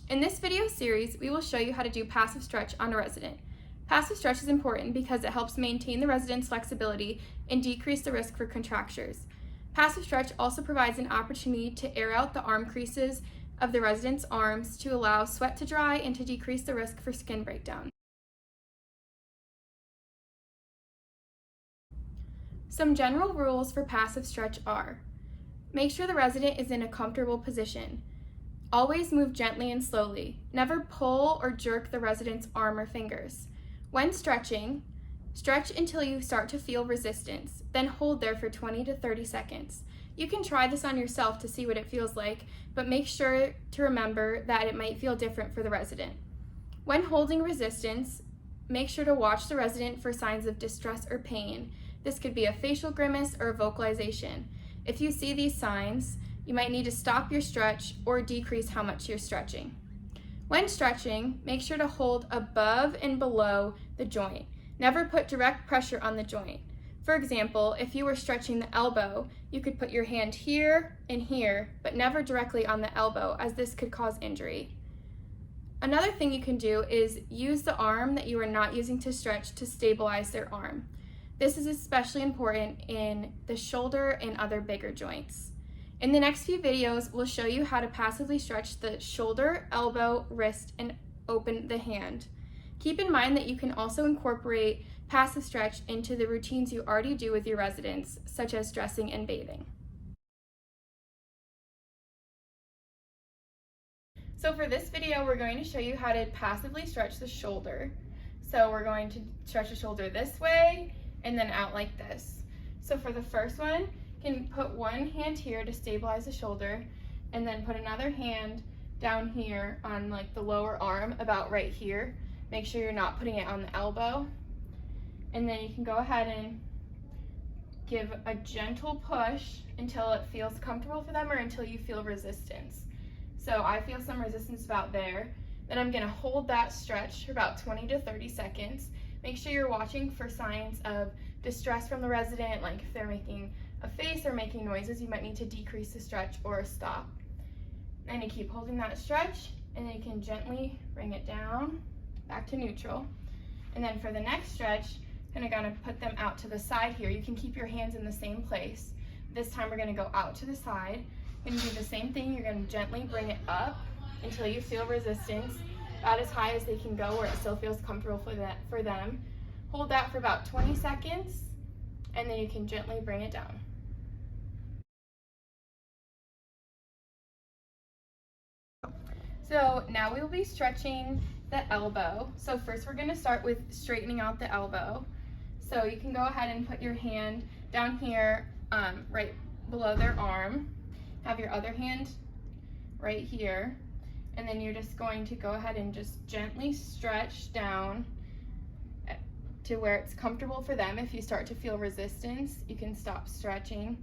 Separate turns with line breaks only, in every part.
In this video series, we will show you how to do passive stretch on a resident. Passive stretch is important because it helps maintain the resident's flexibility and decrease the risk for contractures. Passive stretch also provides an opportunity to air out the arm creases of the resident's arms to allow sweat to dry and to decrease the risk for skin breakdown. Some general rules for passive stretch are: make sure the resident is in a comfortable position. Always move gently and slowly. Never pull or jerk the resident's arm or fingers. When stretching, stretch until you start to feel resistance, then hold there for 20 to 30 seconds. You can try this on yourself to see what it feels like, but make sure to remember that it might feel different for the resident. When holding resistance, make sure to watch the resident for signs of distress or pain. This could be a facial grimace or a vocalization. If you see these signs, you might need to stop your stretch or decrease how much you're stretching. When stretching, make sure to hold above and below the joint. Never put direct pressure on the joint. For example, if you were stretching the elbow, you could put your hand here and here, but never directly on the elbow, as this could cause injury. Another thing you can do is use the arm that you are not using to stretch to stabilize their arm. This is especially important in the shoulder and other bigger joints. In the next few videos, we'll show you how to passively stretch the shoulder, elbow, wrist, and open the hand. Keep in mind that you can also incorporate passive stretch into the routines you already do with your residents, such as dressing and bathing. So for this video, we're going to show you how to passively stretch the shoulder. So we're going to stretch the shoulder this way and then out like this. So for the first one, you can put one hand here to stabilize the shoulder and then put another hand down here on like the lower arm, about right here. Make sure you're not putting it on the elbow. And then you can go ahead and give a gentle push until it feels comfortable for them or until you feel resistance. So I feel some resistance about there. Then I'm gonna hold that stretch for about 20 to 30 seconds. Make sure you're watching for signs of distress from the resident, like if they're making a face or making noises, you might need to decrease the stretch or stop. And you keep holding that stretch, and then you can gently bring it down, back to neutral. And then for the next stretch, kind of gonna put them out to the side here. You can keep your hands in the same place. This time we're gonna go out to the side. You're gonna do the same thing. You're gonna gently bring it up until you feel resistance, about as high as they can go where it still feels comfortable for them. Hold that for about 20 seconds, and then you can gently bring it down. So now we will be stretching the elbow. So first we're gonna start with straightening out the elbow. So you can go ahead and put your hand down here, right below their arm. Have your other hand right here. And then you're just going to go ahead and just gently stretch down to where it's comfortable for them. If you start to feel resistance, you can stop stretching.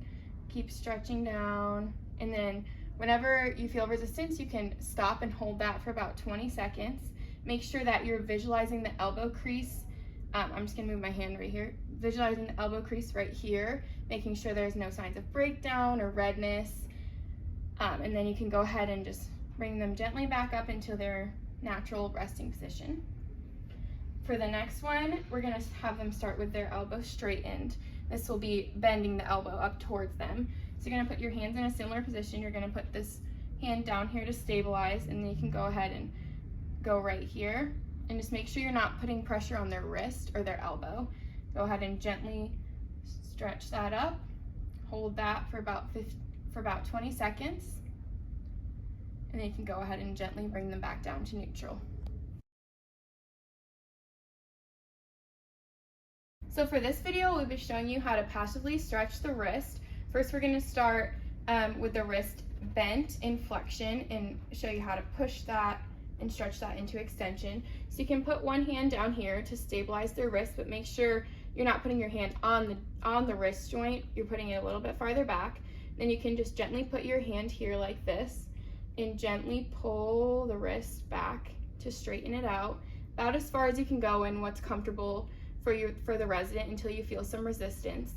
Keep stretching down. And then whenever you feel resistance, you can stop and hold that for about 20 seconds. Make sure that you're visualizing the elbow crease. I'm just gonna move my hand right here. Visualizing the elbow crease right here, making sure there's no signs of breakdown or redness. And then you can go ahead and just bring them gently back up into their natural resting position. For the next one, we're gonna have them start with their elbow straightened. This will be bending the elbow up towards them. So you're gonna put your hands in a similar position. You're gonna put this hand down here to stabilize, and then you can go ahead and go right here. And just make sure you're not putting pressure on their wrist or their elbow. Go ahead and gently stretch that up. Hold that for about 20 seconds. And then you can go ahead and gently bring them back down to neutral. So for this video, we'll be showing you how to passively stretch the wrist. First, we're gonna start with the wrist bent in flexion and show you how to push that and stretch that into extension. So you can put one hand down here to stabilize their wrist, but make sure you're not putting your hand on the wrist joint. You're putting it a little bit farther back. Then you can just gently put your hand here like this and gently pull the wrist back to straighten it out, about as far as you can go in what's comfortable for the resident until you feel some resistance.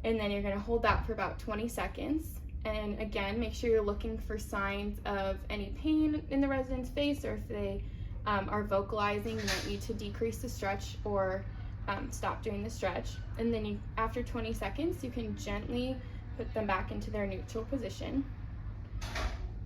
And then you're gonna hold that for about 20 seconds. And again, make sure you're looking for signs of any pain in the resident's face, or if they are vocalizing, you might need to decrease the stretch or stop doing the stretch. And then after 20 seconds, you can gently put them back into their neutral position.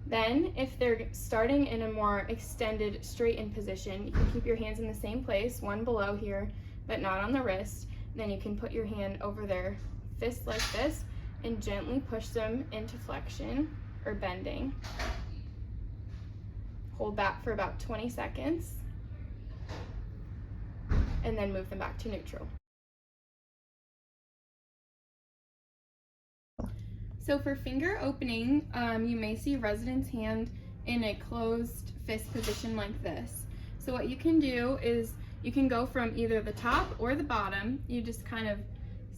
Then, if they're starting in a more extended straightened position, you can keep your hands in the same place, one below here, but not on the wrist. Then you can put your hand over their fist like this and gently push them into flexion or bending. Hold that for about 20 seconds and then move them back to neutral. So for finger opening, you may see a resident's hand in a closed fist position like this. So what you can do is you can go from either the top or the bottom. You just kind of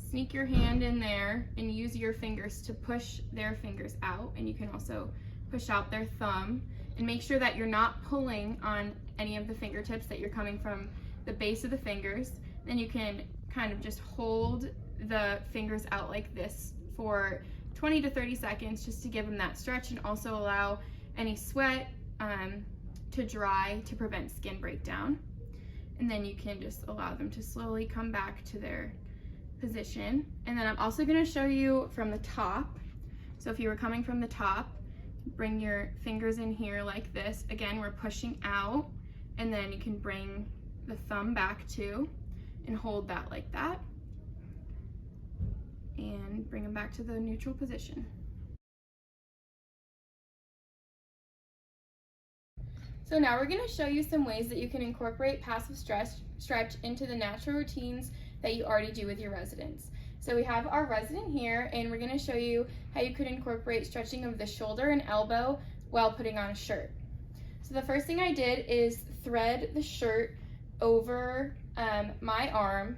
sneak your hand in there and use your fingers to push their fingers out, and you can also push out their thumb, and make sure that you're not pulling on any of the fingertips, that you're coming from the base of the fingers. Then you can kind of just hold the fingers out like this for 20 to 30 seconds just to give them that stretch, and also allow any sweat to dry to prevent skin breakdown. And then you can just allow them to slowly come back to their position. And then I'm also going to show you from the top. So if you were coming from the top, bring your fingers in here like this. Again, we're pushing out, and then you can bring the thumb back too and hold that like that, and bring them back to the neutral position. So now we're going to show you some ways that you can incorporate passive stretch into the natural routines that you already do with your residents. So we have our resident here, and we're going to show you how you could incorporate stretching of the shoulder and elbow while putting on a shirt. So the first thing I did is thread the shirt over my arm,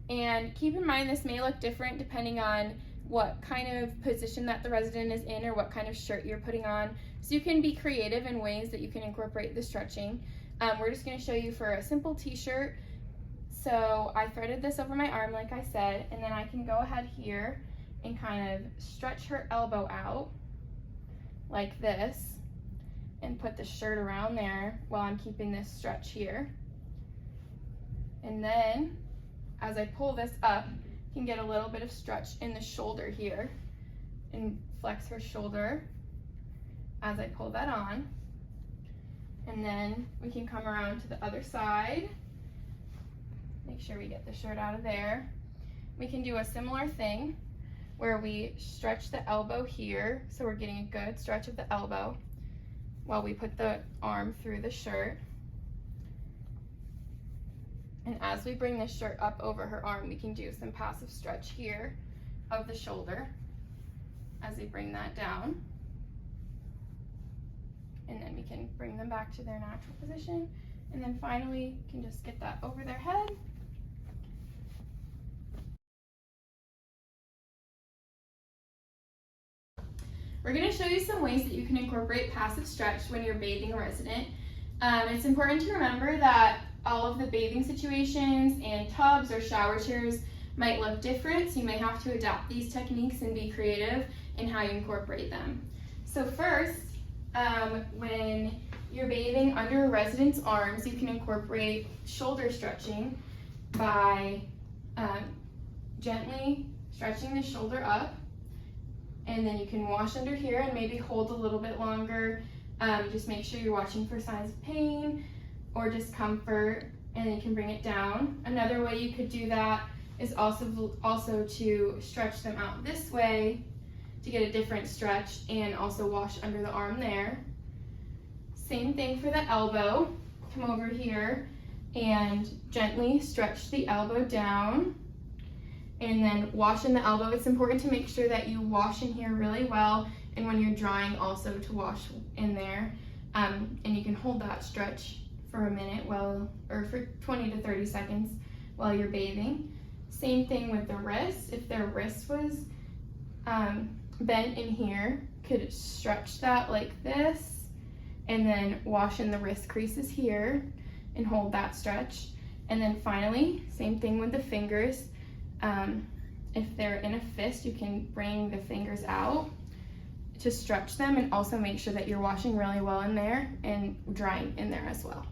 and keep in mind this may look different depending on what kind of position that the resident is in or what kind of shirt you're putting on. So you can be creative in ways that you can incorporate the stretching. We're just going to show you for a simple t-shirt. So I threaded this over my arm like I said, and then I can go ahead here and kind of stretch her elbow out like this and put the shirt around there while I'm keeping this stretch here. And then as I pull this up, you can get a little bit of stretch in the shoulder here and flex her shoulder as I pull that on. And then we can come around to the other side. Make sure we get the shirt out of there. We can do a similar thing where we stretch the elbow here, so we're getting a good stretch of the elbow while we put the arm through the shirt. And as we bring the shirt up over her arm, we can do some passive stretch here of the shoulder as we bring that down. And then we can bring them back to their natural position. And then finally, you can just get that over their head. We're going to show you some ways that you can incorporate passive stretch when you're bathing a resident. It's important to remember that all of the bathing situations and tubs or shower chairs might look different, so you may have to adapt these techniques and be creative in how you incorporate them. So first, when you're bathing under a resident's arms, you can incorporate shoulder stretching by gently stretching the shoulder up, and then you can wash under here and maybe hold a little bit longer. Just make sure you're watching for signs of pain or discomfort, and then you can bring it down. Another way you could do that is also to stretch them out this way to get a different stretch, and also wash under the arm there. Same thing for the elbow. Come over here and gently stretch the elbow down, and then wash in the elbow. It's important to make sure that you wash in here really well, and when you're drying also to wash in there. And you can hold that stretch for a minute or for 20 to 30 seconds while you're bathing. Same thing with the wrist. If their wrist was bent in here, could stretch that like this, and then wash in the wrist creases here and hold that stretch. And then finally, same thing with the fingers. If they're in a fist, you can bring the fingers out to stretch them, and also make sure that you're washing really well in there and drying in there as well.